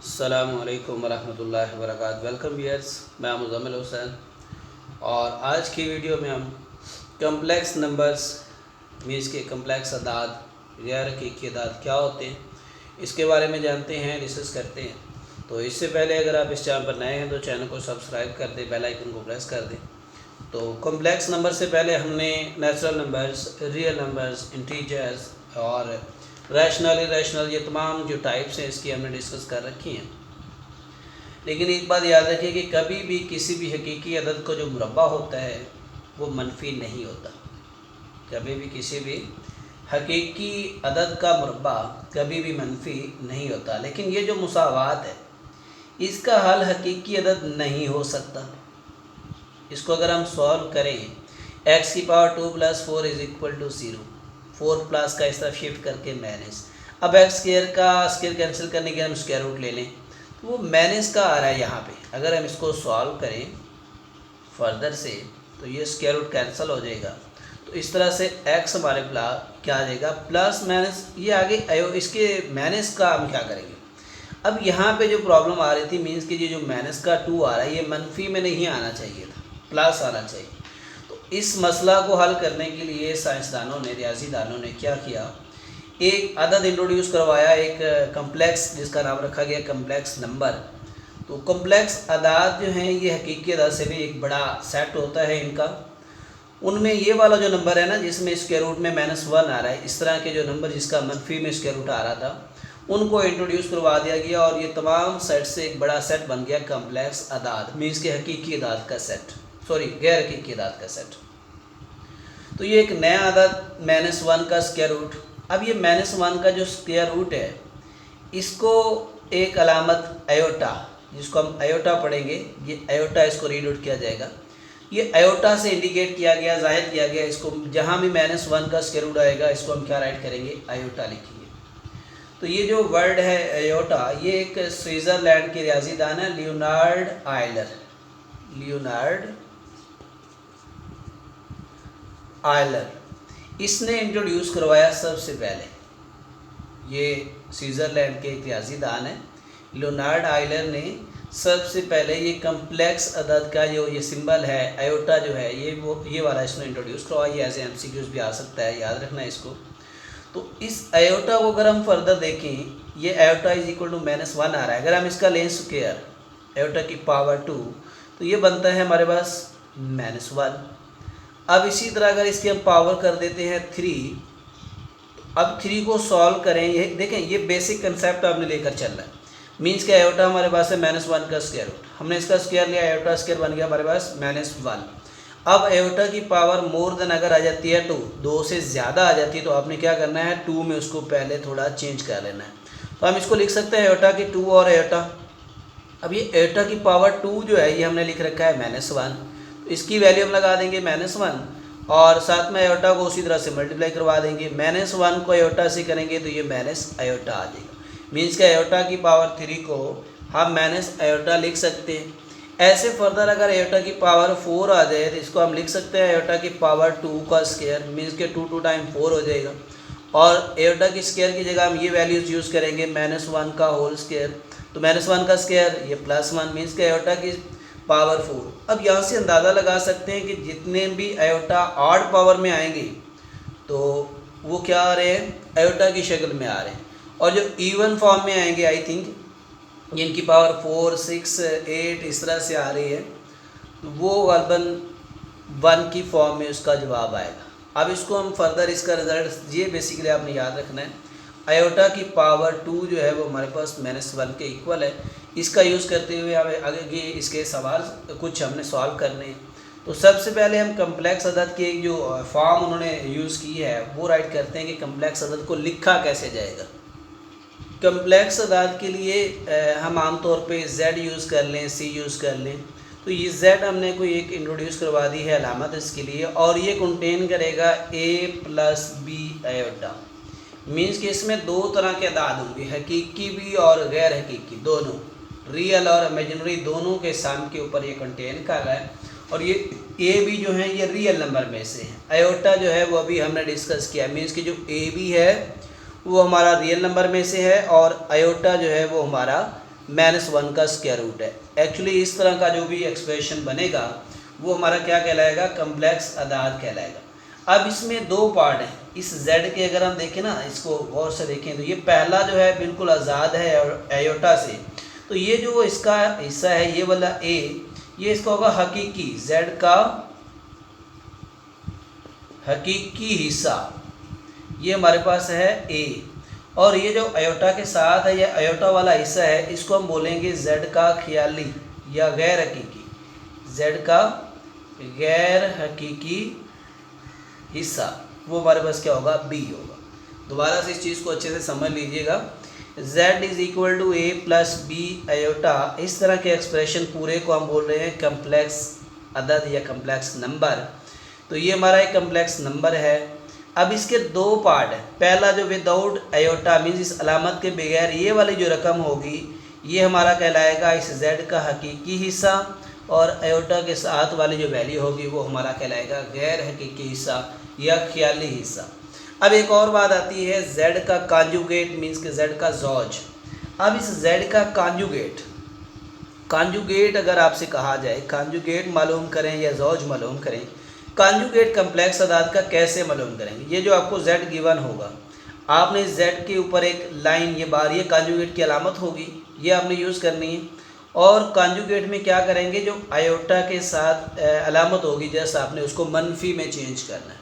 अस्सलामुअलैकुम वरहमतुल्लाहि वबरकातुहू। Welcome viewers, मैं मुज़म्मिल हुसैन और आज की वीडियो में हम कम्प्लेक्स नंबर्स मीन्स के कम्प्लेक्स अदाद गैर हकीकी अदाद क्या होते हैं इसके बारे में जानते हैं, डिस्कस करते हैं। तो इससे पहले अगर आप इस चैनल पर नए हैं तो चैनल को सब्सक्राइब कर दें, बेल आइकन को प्रेस कर दें। तो कम्प्लेक्स नंबर से पहले हमने natural numbers, real numbers, integers और रैशनल, इरेशनल, ये तमाम जो टाइप्स हैं इसकी हमने डिस्कस कर रखी हैं। लेकिन एक बात याद रखिए कि कभी भी किसी भी हकीकी अदद को जो मुरब्बा होता है वो मनफी नहीं होता। कभी भी किसी भी हकीकी अदद का मुरब्बा कभी भी मनफी नहीं होता। लेकिन ये जो मुसावात है इसका हल हकीकी अदद नहीं हो सकता। इसको अगर हम सॉल्व करें x की पावर 2 + 4 = 0, 4 प्लस का इस तरफ शिफ्ट करके माइनस। अब एक्स स्क्वायर का स्क्वायर कैंसिल करने के हम स्क्वायर रूट ले लें तो वो माइनस का आ रहा है यहाँ पे। अगर हम इसको सॉल्व करें फर्दर से तो ये स्क्वायर रूट कैंसिल हो जाएगा। तो इस तरह से x हमारे क्या आ जाएगा प्लस माइनस, ये आगे इसके माइनस का हम क्या करेंगे। अब यहाँ पे जो प्रॉब्लम आ रही थी मीन्स कि ये जो माइनस का 2 आ रहा है ये मनफी में नहीं आना चाहिए था, प्लस आना चाहिए। तो इस मसला को हल करने के लिए साइंसदानों ने, रियाजीदानों ने क्या किया, एक अदद इंट्रोड्यूस करवाया, एक कम्प्लेक्स जिसका नाम रखा गया कम्प्लेक्स नंबर। तो कम्प्लेक्स अदाद जो हैं ये हकीकी अदाद से भी एक बड़ा सेट होता है इनका। उनमें ये वाला जो नंबर है ना जिसमें स्क्वायर रूट में -1 आ रहा है, इस तरह के जो नंबर जिसका मनफी में स्क्वायर रूट आ रहा था उनको इंट्रोड्यूस करवा दिया गया और ये तमाम सेट से एक बड़ा सेट बन गया कम्प्लेक्स अदाद मीन्स के हकीकी अदाद का सेट, गैर हकीकी अदाद का सेट। तो ये एक नया अदद -1 का स्क्वायर रूट। अब ये -1 का जो स्क्वायर रूट है इसको एक अलामत अयोटा, जिसको हम अयोटा पढ़ेंगे, ये अयोटा इसको रीड आउट किया जाएगा। ये अयोटा से इंडिकेट किया गया, जाहिर किया गया इसको। जहाँ भी -1 का स्क्वायर रूट आएगा इसको हम क्या राइट करेंगे, अयोटा लिखेंगे। तो ये जो वर्ड है अयोटा, ये एक स्विट्ज़रलैंड के रियाजीदान है लियोनार्ड आयलर, इसने इंट्रोड्यूस करवाया सबसे पहले। ये स्विट्ज़रलैंड के एक रियाजीदान है लियोनार्ड आयलर ने सबसे पहले ये कम्प्लेक्स अदद का जो ये सिंबल है अयोटा जो है ये वाला इसने इंट्रोड्यूस करवाया। ये एज MCQs भी आ सकता है, याद रखना है इसको। तो इस अयोटा को अगर हम फर्दर देखें, ये अयोटा =-1 आ रहा है। अगर हम इसका लें स्क्वायर अयोटा की पावर 2 तो ये बनता है हमारे पास -1। अब इसी तरह अगर इसकी हम पावर कर देते हैं 3, अब 3 को सॉल्व करें, ये देखें ये बेसिक कंसेप्ट आपने लेकर चलना है। मीन्स के अयोटा हमारे पास है -1 का स्क्वायर रूट, हमने इसका स्क्वायर लिया, अयोटा स्क्वायर बन गया हमारे पास -1। अब अयोटा की पावर मोर देन अगर आ जाती है 2 से ज़्यादा आ जाती है तो आपने क्या करना है, 2 में उसको पहले थोड़ा चेंज कर लेना है। तो हम इसको लिख सकते हैं अयोटा की 2 और अयोटा। अब ये अयोटा की पावर 2 जो है ये हमने लिख रखा है -1, तो इसकी वैल्यू हम लगा देंगे -1 और साथ में अयोटा को उसी तरह से मल्टीप्लाई करवा देंगे। -1 को अयोटा से करेंगे तो ये माइनस अयोटा आ जाएगा। मीन्स के अयोटा की पावर 3 को हम माइनस अयोटा लिख सकते हैं। ऐसे फर्दर अगर अयोटा की पावर 4 आ जाए तो इसको हम लिख सकते हैं अयोटा की पावर 2 का स्क्वायर, मीन्स के 2 टाइम 4 हो जाएगा। और अयोटा की स्क्वायर की जगह हम ये वैल्यूज़ यूज़ करेंगे -1 का होल स्क्वायर, तो -1 का स्क्वायर ये +1 मीन्स के अयोटा की पावर 4। अब यहाँ से अंदाज़ा लगा सकते हैं कि जितने भी अयोटा ऑड पावर में आएंगे तो वो क्या आ रहे हैं, अयोटा की शक्ल में आ रहे हैं। और जो इवन फॉर्म में आएंगे आई थिंक जिनकी पावर 4, 6, 8 इस तरह से आ रही है तो वो गलबन 1 की फॉर्म में उसका जवाब आएगा। अब इसको हम फर्दर इसका रिजल्ट ये बेसिकली आपने याद रखना है, अयोटा की पावर 2 जो है वो हमारे पास -1 के इक्वल है। इसका यूज़ करते हुए हमें आगे इसके सवाल कुछ हमने सॉल्व करने हैं। तो सबसे पहले हम कम्प्लेक्स अदद की जो फॉर्म उन्होंने यूज़ की है वो राइट करते हैं कि कम्प्लेक्स अदद को लिखा कैसे जाएगा। कम्प्लेक्स अदाद के लिए हम आमतौर पे Z यूज़ कर लें, C यूज़ कर लें। तो ये Z हमने कोई एक इंट्रोड्यूस करवा दी है अलामत इसके लिए, और ये कंटेन करेगा A + B अयोटा। मीन्स कि इसमें 2 तरह के अदाद होंगे, हकीकी भी और गैर हकीकी दोनों, रियल और इमेजिनरी दोनों के सम के ऊपर ये कंटेन कर रहा है। और ये A B जो है ये रियल नंबर में से है। अयोटा जो है वो अभी हमने डिस्कस किया, मीन्स कि जो A B है वो हमारा रियल नंबर में से है और अयोटा जो है वो हमारा -1 का स्क्वायर रूट है। एक्चुअली इस तरह का जो भी एक्सप्रेशन बनेगा वो हमारा क्या कहलाएगा, कम्प्लेक्स अदाद कहलाएगा। अब इसमें दो पार्ट हैं। इस z के अगर हम देखें ना, इसको गौर से देखें तो ये पहला जो है बिल्कुल आज़ाद है आयोटा से, तो ये जो इसका हिस्सा है ये वाला a, ये इसका होगा हकीकी z का हकीकी हिस्सा, ये हमारे पास है a। और ये जो आयोटा के साथ है, ये आयोटा वाला हिस्सा है, इसको हम बोलेंगे z का ख्याली या गैर हकीकी, z का गैर हकीकी हिस्सा, वो हमारे पास क्या होगा, b होगा। दोबारा से इस चीज़ को अच्छे से समझ लीजिएगा। z is equal to a plus b iota, इस तरह के एक्सप्रेशन पूरे को हम बोल रहे हैं कम्प्लेक्स अदद या कम्प्लेक्स नंबर। तो ये हमारा एक कम्प्लेक्स नंबर है। अब इसके दो पार्ट हैं। पहला जो विदाउट आयोटा मीन्स इस अलामत के बगैर ये वाली जो रकम होगी ये हमारा कहलाएगा इस z का हकीकी हिस्सा, और आयोटा के साथ वाली जो वैल्यू होगी वो हमारा कहलाएगा गैर हकीकी हिस्सा या ख्याली हिस्सा। अब एक और बात आती है z का कॉन्जुगेट मीन्स के z का ज़ौज। अब इस z का कॉन्जुगेट अगर आपसे कहा जाए कॉन्जुगेट मालूम करें या ज़ौज मालूम करें, कॉन्जुगेट कम्प्लेक्स अदाद का कैसे मालूम करेंगे। ये जो आपको z गिवन होगा, आपने z के ऊपर एक लाइन ये बार, ये कॉन्जुगेट की अलामत होगी, ये आपने यूज़ करनी है। और कॉन्जुगेट में क्या करेंगे, जो आयोटा के साथ अलामत होगी जैसे आपने उसको मनफी में चेंज करना है,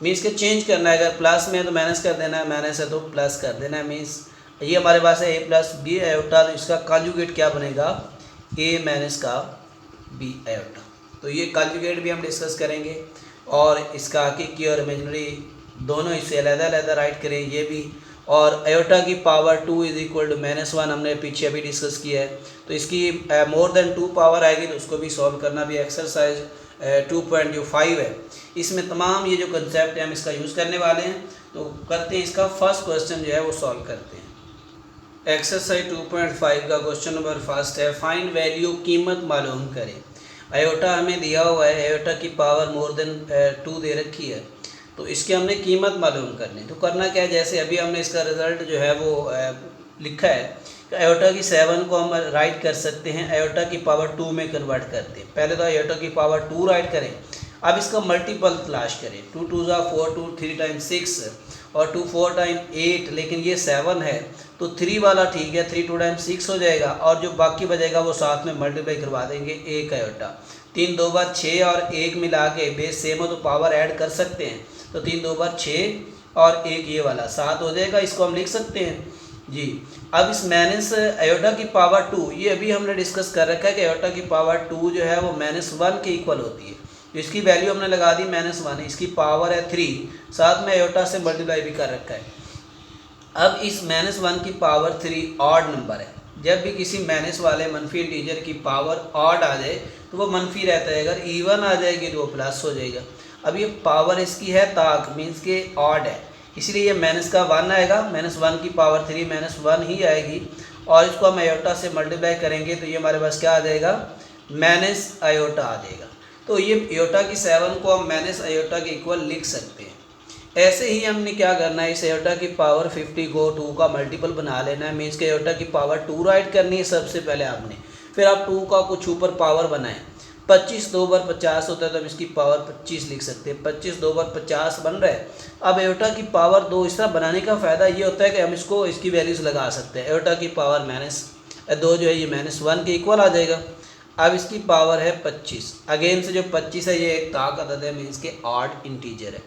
मीन्स के चेंज करना है। अगर प्लस में है तो माइनस कर देना है, माइनस है तो प्लस कर देना है। मीन्स ये हमारे पास है a प्लस बी आयोटा, तो इसका कॉन्जुगेट क्या बनेगा, a माइनस का b आयोटा। तो ये कॉन्जुगेट भी हम डिस्कस करेंगे, और इसका हकीकी और इमेजिनरी दोनों इसे अलग-अलग राइट करें ये भी। और आयोटा की पावर 2 इज इक्वल टू -1 हमने पीछे अभी डिस्कस किया है, तो इसकी मोर देन 2 पावर आएगी तो उसको भी सॉल्व करना भी एक्सरसाइज 2.5 है। इसमें तमाम ये जो कंसेप्ट है हम इसका यूज़ करने वाले हैं। तो करते हैं इसका फर्स्ट क्वेश्चन जो है वो सॉल्व करते हैं। एक्सरसाइज 2.5 का क्वेश्चन नंबर फर्स्ट है, फाइंड वैल्यू, कीमत मालूम करें। आयोटा हमें दिया हुआ है, आयोटा की पावर मोर देन 2 दे रखी है, तो इसकी हमने कीमत मालूम करनी। तो करना क्या है, जैसे अभी हमने इसका रिज़ल्ट जो है वो लिखा है कि आयोटा की 7 को हम राइट कर सकते हैं, आयोटा की पावर 2 में कन्वर्ट करते हैं। पहले तो आयोटा की पावर 2 राइट करें, अब इसका मल्टीपल तलाश करें। 2 2 ज़ा 4, 2 3 टाइम्स 6 और 2 4 टाइम 8, लेकिन ये 7 है तो 3 वाला ठीक है, 3 2 टाइम्स 6 हो जाएगा, और जो बाकी बचेगा वो साथ में मल्टीप्लाई करवा देंगे 1 आयोटा। 3 2 बार 6 और 1 मिला के बेस सेम हो तो पावर ऐड कर सकते हैं, तो 3 2 बार 6 और 1 ये वाला 7 हो जाएगा, इसको हम लिख सकते हैं जी। अब इस माइनस आयोटा की पावर 2, ये अभी हमने डिस्कस कर रखा है कि आयोटा की पावर 2 जो है वो -1 के इक्वल होती है, तो इसकी वैल्यू हमने लगा दी -1, इसकी पावर है 3, साथ में आयोटा से मल्टीप्लाई भी कर रखा है। अब इस -1 की पावर 3 ऑड नंबर है, जब भी किसी माइनस वाले मनफी इंटीजर की पावर ऑड आ जाए तो वो मनफी रहता है, अगर इवन आ जाएगी तो वो प्लस हो जाएगा। अब ये पावर इसकी है ताक मीन्स के ऑड है, इसलिए ये माइनस का 1 आएगा, -1 की पावर 3 -1 ही आएगी, और इसको हम आयोटा से मल्टीप्लाई करेंगे तो ये हमारे पास क्या आ जाएगा, माइनस आयोटा आ जाएगा। तो ये आयोटा की 7 को हम माइनस आयोटा के इक्वल लिख सकते हैं। ऐसे ही हमने क्या करना है, इस आयोटा की पावर 50 को 2 का मल्टीपल बना लेना है, मीन्स के आयोटा की पावर 2 राइट करनी है सबसे पहले आपने, फिर आप 2 का कुछ ऊपर पावर बनाएं। 25 2 बार 50 होता है तो हम इसकी पावर 25 लिख सकते हैं, 25 2 बार 50 बन रहा है। अब आयोटा की पावर 2 इस तरह बनाने का फ़ायदा ये होता है कि हम इसको इसकी वैल्यूज़ लगा सकते हैं। आयोटा की पावर -2 जो है ये -1 के इक्वल आ जाएगा। अब इसकी पावर है 25, अगेन से जो 25 है ये एक ताक अदद है, मीन्स के ऑड इंटीजर है।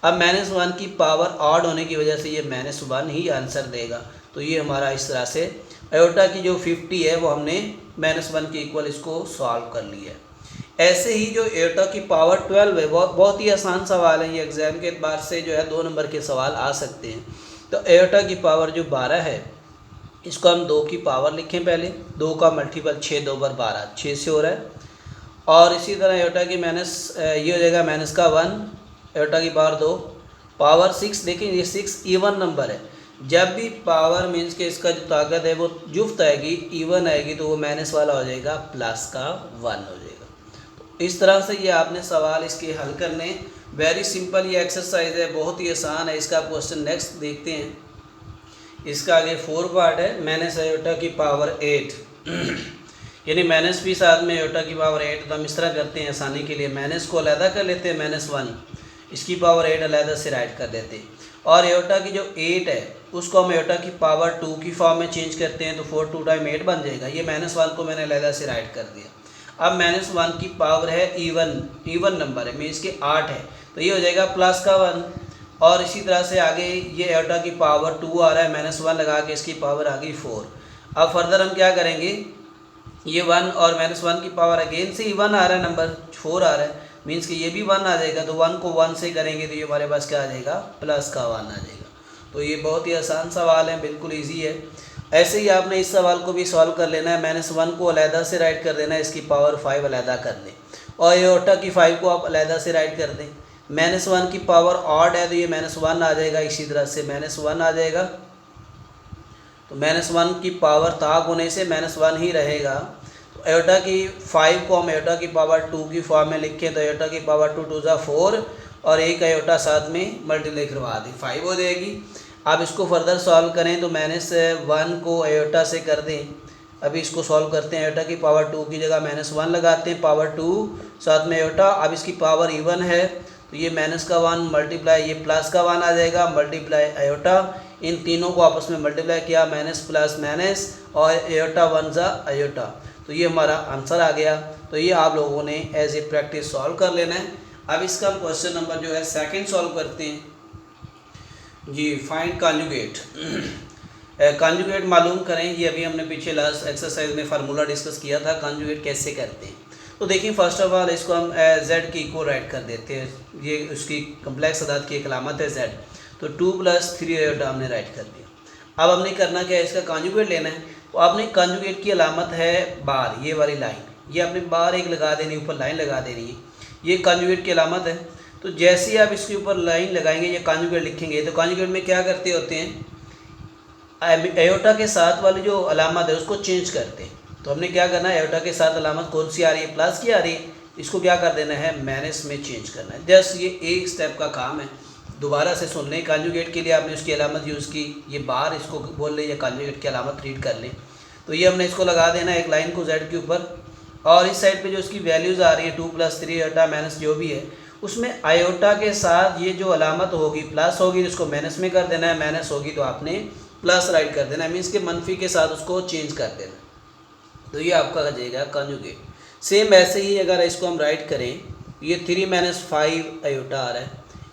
अब -1 की पावर ऑड होने की वजह से ये -1 ही आंसर देगा, तो ये हमारा इस तरह से आयोटा की जो 50 है वो हमने -1 के इक्वल इसको सॉल्व कर लिया है। ऐसे ही जो आयोटा की पावर 12 है, बहुत ही आसान सवाल है, ये एग्ज़ाम के एतबार से जो है 2 नंबर के सवाल आ सकते हैं। तो आयोटा की पावर जो 12 है, इसको हम 2 की पावर लिखें पहले, 2 का मल्टीपल 6 2 बार 12 6 से हो रहा है, और इसी तरह आयोटा की ये हो जाएगा माइनस का 1, आयोटा की पावर 2, पावर 6। देखें ये 6 इवन नंबर है, जब भी पावर मीन्स के इसका जो ताकत है वो जुफ्त आएगी, इवन आएगी, तो वो माइनस वाला हो जाएगा, प्लस का 1 हो जाएगा। तो इस तरह से ये आपने सवाल इसके हल करने, वेरी सिंपल ये एक्सरसाइज है, बहुत ही आसान है। इसका क्वेश्चन नेक्स्ट देखते हैं। इसका आगे 4 पार्ट है, माइनस आयोटा की पावर 8 यानी माइनस भी साथ में आयोटा की पावर 8। तो हम इस तरह करते हैं आसानी के लिए, माइनस को अलहदा कर लेते हैं, -1 इसकी पावर 8 अलहदा से राइट कर देते हैं, और आयोटा की जो 8 है उसको हम आयोटा की पावर 2 की फॉर्म में चेंज करते हैं, तो 4 2 टाइम 8 बन जाएगा। ये -1 को मैंने अलहदा से राइट कर दिया। अब -1 की पावर है इवन नंबर है, मीन्स के 8 है, तो ये हो जाएगा प्लस का 1। और इसी तरह से आगे ये आयोटा की पावर 2 आ रहा है, -1 लगा के इसकी पावर आ गई 4। अब फर्दर हम क्या करेंगे, ये 1 और -1 की पावर अगेन से इवन आ रहा है, नंबर 4 आ रहा है, मीन्स कि ये भी 1 आ जाएगा, तो 1 को 1 से करेंगे तो ये हमारे पास क्या आ जाएगा, प्लस का 1 आ जाएगा। तो ये बहुत ही आसान सवाल है, बिल्कुल ईजी है। ऐसे ही आपने इस सवाल को भी सॉल्व कर लेना है, -1 को अलहदा से राइट कर देना है, इसकी पावर 5 अलहदा कर दें, और आयोटा की 5 को आप अलहदा से राइट कर दें। -1 की पावर ऑड है तो ये -1 आ जाएगा, इसी तरह से -1 आ जाएगा, तो -1 की पावर ताक होने से -1 ही रहेगा। तो आयोटा की 5 को हम आयोटा की पावर 2 की फॉर्म में लिखें तो आयोटा की पावर 2 2 4 और एक आयोटा साथ में मल्टीप्लाई करवा दें, 5 हो जाएगी। आप इसको फर्दर सॉल्व करें तो -1 को आयोटा से कर दें। अभी इसको सॉल्व करते हैं, आयोटा की पावर 2 की जगह -1 लगाते हैं, पावर 2 साथ में आयोटा। अब इसकी पावर इवन है तो ये -1 मल्टीप्लाई ये प्लस का 1 आ जाएगा, मल्टीप्लाई आयोटा, इन तीनों को आपस में मल्टीप्लाई किया, माइनस प्लस माइनस और आयोटा 1 जा आयोटा, तो ये हमारा आंसर आ गया। तो ये आप लोगों ने एज ए प्रैक्टिस सॉल्व कर लेना है। अब इसका हम क्वेश्चन नंबर जो है सेकंड सॉल्व करते हैं जी। फाइंड कॉन्जुगेट, कॉन्जुगेट मालूम करें। ये अभी हमने पीछे लास्ट एक्सरसाइज में फार्मूला डिस्कस किया था, कॉन्जुगेट कैसे करते हैं। तो देखिए फर्स्ट ऑफ ऑल इसको हम z की इक्वल राइट कर देते हैं, ये उसकी कम्प्लेक्स अदाद की एक अलामत है z, तो 2 + 3 आयोटा हमने राइट कर दिया। अब हमने करना क्या है, इसका कॉन्जुगेट लेना है। तो आपने कॉन्जुगेट की अलामत है बार, ये वाली लाइन, ये आपने बार एक लगा देनी, ऊपर लाइन लगा देनी है, ये कॉन्जुगेट की अलामत है। तो जैसे ही आप इसके ऊपर लाइन लगाएंगे, ये कॉन्जुगेट लिखेंगे, तो कॉन्जुगेट में क्या करते होते हैं, आयोटा के साथ वाली जो अलामत है उसको चेंज करते हैं। तो हमने क्या करना है, आयोटा के साथ अलामत कौन सी आ रही है, प्लस की आ रही है, इसको क्या कर देना है, माइनस में चेंज करना है। जस्ट ये एक स्टेप का काम है, दोबारा से सुन लें। कॉन्जुगेट के लिए आपने उसकी अलामत यूज़ की, ये बार इसको बोल लें या कॉन्जुगेट की अलामत रीड कर लें। तो ये हमने इसको लगा देना है एक लाइन को z के ऊपर, और इस साइड पे जो उसकी वैल्यूज़ आ रही है 2 + 3 आयोटा माइनस जो भी है, उसमें आयोटा के साथ ये जो अलामत होगी प्लस होगी तो इसको माइनस में कर देना है, माइनस होगी तो आपने प्लस राइट कर देना है, मीन्स के मनफी के साथ उसको चेंज कर देना। तो ये आपका हो जाएगा कॉन्जुगेट। सेम ऐसे ही अगर इसको हम राइट करें, ये 3 - 5 आयोटा आ रहा है,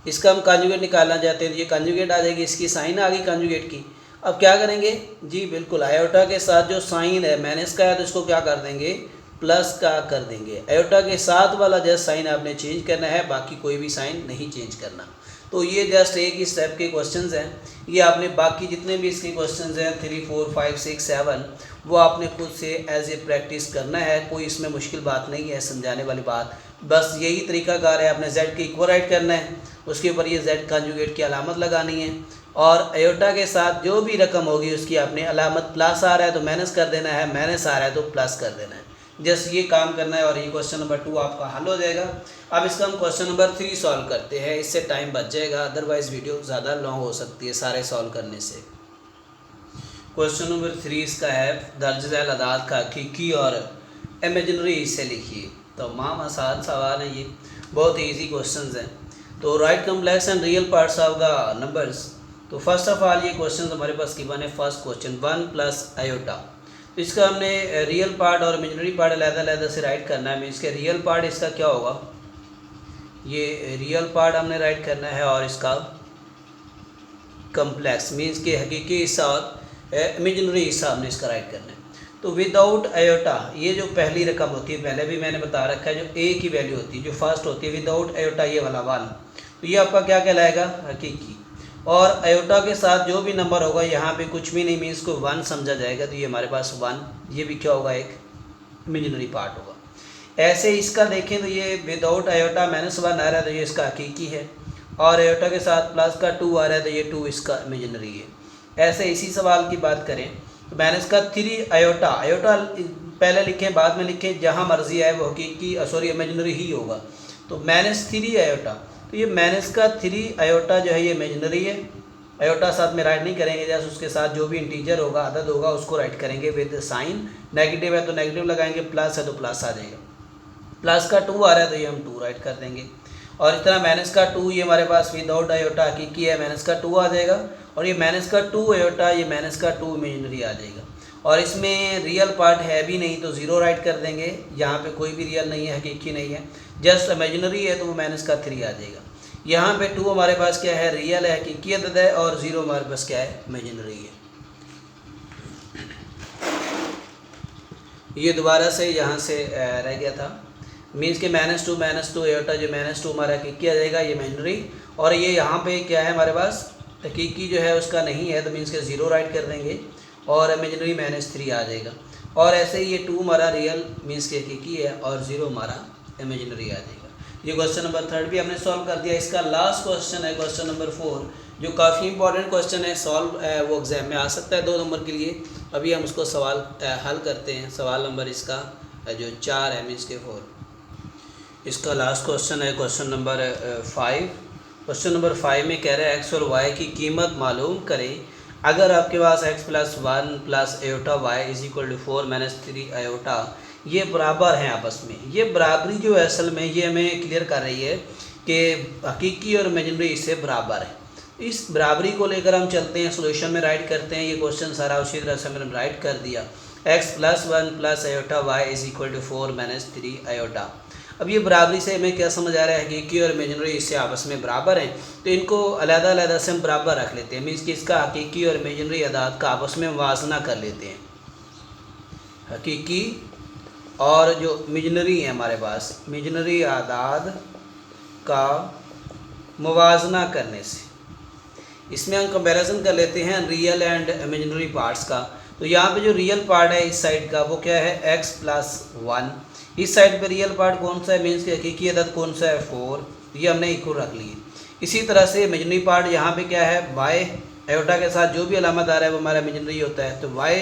इसका हम कॉन्जुगेट निकालना चाहते हैं, तो ये कॉन्जुगेट आ जाएगी, इसकी साइन आ गई कॉन्जुगेट की। अब क्या करेंगे जी, बिल्कुल आयोटा के साथ जो साइन है माइनस का है तो इसको क्या कर देंगे, प्लस का कर देंगे। आयोटा के साथ वाला जस्ट साइन आपने चेंज करना है, बाकी कोई भी साइन नहीं चेंज करना। तो ये जस्ट एक ही स्टेप के क्वेश्चंस हैं, ये आपने बाकी जितने भी इसके क्वेश्चंस हैं 3 4 5 6 7 वो आपने खुद से एज ए प्रैक्टिस करना है, कोई इसमें मुश्किल बात नहीं है, समझाने वाली बात बस यही तरीकाकार है। आपने z की इक्वल राइट करना है, उसके ऊपर ये z कॉन्जुगेट की अलामत लगानी है, और आयोटा के साथ जो भी रकम होगी उसकी आपने अलामत प्लस आ रहा है तो माइनस कर देना है, माइनस आ रहा है तो प्लस कर देना है। जस्ट ये काम करना है और ये क्वेश्चन नंबर 2 आपका हल हो जाएगा। अब इसका हम क्वेश्चन नंबर 3 सॉल्व करते हैं, इससे टाइम बच जाएगा, अदरवाइज़ वीडियो ज़्यादा लॉन्ग हो सकती है सारे सॉल्व करने से। क्वेश्चन नंबर 3 इसका है, दर्ज झैल अदाद का हकीकी और इमेजिनरी हिस्से लिखिए। तो तमाम आसान सवाल हैं, ये बहुत ईजी क्वेश्चन हैं। तो right complex and real parts of the numbers. तो फर्स्ट ऑफ ऑल ये क्वेश्चन हमारे पास गिवन है, फर्स्ट क्वेश्चन 1 + आयोटा। तो इसका हमने रियल पार्ट और इमेजिनरी पार्ट अलग-अलग से राइट करना है। इसके रियल पार्ट इसका क्या होगा, ये रियल पार्ट हमने राइट करना है, और इसका कम्प्लेक्स मीन्स के हकीकी हिस्सा और इमेजिनरी हिस्सा हमने इसका राइट करना है। तो विदाउट आयोटा, ये जो पहली रकम होती है, पहले भी मैंने बता रखा है, जो ए की वैल्यू होती है, जो फर्स्ट होती है विदाउट आयोटा, ये वाला 1, तो ये आपका क्या कहलाएगा, हकीकी। और आयोटा के साथ जो भी नंबर होगा यहाँ पे कुछ भी नहीं, मीन्स को 1 समझा जाएगा, तो ये हमारे पास 1, ये भी क्या होगा, एक इमेजिनरी पार्ट होगा। ऐसे इसका देखें तो ये विदाउट आयोटा -1 आ रहा है तो ये इसका हकीकी है, और आयोटा के साथ प्लस का 2 आ रहा है तो ये 2 इसका इमेजिनरी है। ऐसे इसी सवाल की बात करें तो माइनस का 3 आयोटा, आयोटा पहले लिखें बाद में लिखें, जहाँ मर्जी आए वो हकीकी सॉरी इमेजिनरी ही होगा। तो -3 आयोटा, तो ये माइनस का 3 आयोटा जो है ये इमेजिनरी है, आयोटा साथ में राइट नहीं करेंगे, जैसे उसके साथ जो भी इंटीजर होगा, अदद होगा, उसको राइट करेंगे विद साइन। नेगेटिव है तो नेगेटिव लगाएंगे, प्लस है तो प्लस आ जाएगा। प्लस का 2 आ रहा है तो ये हम 2 राइट कर देंगे। और इस तरह माइनस का 2 ये हमारे पास विदाउट आयोटा हकीकी है, माइनस का 2 आ जाएगा। और ये माइनस का 2 आयोटा, ये माइनस का 2 इमेजिनरी आ जाएगा। और इसमें रियल पार्ट है भी नहीं तो 0 राइट कर देंगे। यहाँ पे कोई भी रियल नहीं है, हकीकी नहीं है, जस्ट इमेजिनरी है तो वो माइनस का 3 आ जाएगा। यहाँ पे 2 हमारे पास क्या है, रियल है, हकीकी अदद है, और 0 हमारे पास क्या है, इमेजिनरी है। ये दोबारा से यहाँ से रह गया था, मीन्स के -2 आयोटा, जो -2 हमारा हकीकी आ जाएगा, ये इमेजिनरी। और ये यहाँ पे क्या है हमारे पास, हकीकी जो है उसका नहीं है तो मीन्स के 0 राइट कर देंगे, और इमेजिनरी -3 आ जाएगा। और ऐसे ही ये 2 हमारा रियल मीन्स के हकीकी है, और 0 हमारा इमेजिनरी आ जाएगा। ये क्वेश्चन नंबर 3 भी हमने सॉल्व कर दिया। इसका लास्ट क्वेश्चन है क्वेश्चन नंबर 4, जो काफ़ी इंपॉर्टेंट क्वेश्चन है, सॉल्व वो एग्जाम में आ सकता है 2 नंबर के लिए। अभी हम उसको सवाल हल करते हैं। सवाल नंबर इसका जो 4 है, मीन्स के 4, इसका लास्ट क्वेश्चन है क्वेश्चन नंबर 5। क्वेश्चन नंबर 5 में कह रहे हैं एक्स और वाई की कीमत मालूम करें अगर आपके पास x + 1 + आयोटा y = 4 - 3 आयोटा ये बराबर हैं आपस में। ये बराबरी जो है असल में ये हमें क्लियर कर रही है कि हकीकी और इमेजिनरी इससे बराबर है। इस बराबरी को लेकर हम चलते हैं, सोल्यूशन में राइट करते हैं। ये क्वेश्चन सारा उसी तरह से हमने राइट कर दिया। x + 1 + iota y = 4 - 3 iota. अब ये बराबरी से हमें क्या समझ आ रहा है, हकीकी और इमेजिनरी इससे आपस में बराबर हैं, तो इनको अलग-अलग से हम बराबर रख लेते हैं। मीन्स कि इसका हकीकी और इमेजिनरी अदाद का आपस में मुवाजना कर लेते हैं। हकीकी और जो इमेजिनरी है हमारे पास, इमेजिनरी आदाद का मुवाजना करने से इसमें हम कंपैरिजन कर लेते हैं रियल एंड इमेजिनरी पार्ट्स का। तो यहाँ पे जो रियल पार्ट है इस साइड का वो क्या है, x + 1। इस साइड पे रियल पार्ट कौन सा है, मीन्स के हकीकी अदद कौन सा है, 4। ये हमने इक्वल रख लिए। इसी तरह से इमेजिनरी पार्ट यहाँ पे क्या है, y आयोटा के साथ जो भी अलामत आ रहा है वो हमारा इमेजिनरी होता है, तो y।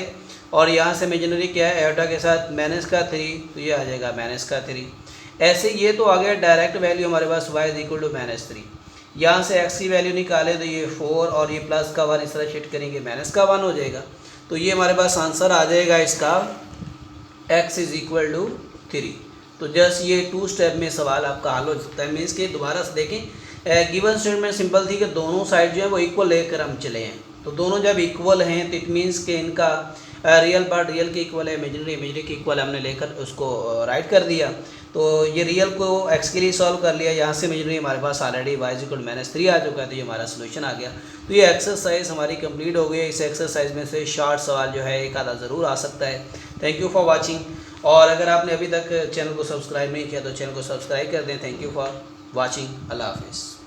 और यहाँ से इमेजिनरी क्या है, आयोटा के साथ -3, तो ये आ जाएगा -3। ऐसे ये तो आ गया डायरेक्ट वैल्यू हमारे पास y = -3। यहाँ से x की वैल्यू निकाले तो ये 4, और ये प्लस का 1 इस तरह शिफ्ट करेंगे, -1 हो जाएगा। तो ये हमारे पास आंसर आ जाएगा इसका x = 3। तो जस्ट ये 2 स्टेप में सवाल आपका हल हो सकता है। मीन्स के दोबारा से देखें, गिवन स्टेटमेंट सिंपल थी कि दोनों साइड जो है वो इक्वल लेकर हम चले हैं। तो दोनों जब इक्वल हैं तो इट मीन्स के इनका रियल पार्ट रियल के इक्वल है, इमेजिनरी के इक्वल हमने लेकर उसको राइट कर दिया। तो ये रियल को x के लिए सॉल्व कर लिया, यहाँ से इमेजिनरी हमारे पास ऑलरेडी y = -3 आ चुका है, तो ये हमारा सोल्यूशन आ गया। तो ये एक्सरसाइज हमारी कंप्लीट हो गई है। इस एक्सरसाइज में से शॉर्ट सवाल जो है एक आधा ज़रूर आ सकता है। Thank you for watching. और अगर आपने अभी तक चैनल को सब्सक्राइब नहीं किया तो चैनल को सब्सक्राइब कर दें। Thank you for watching. अल्लाह हाफिज़।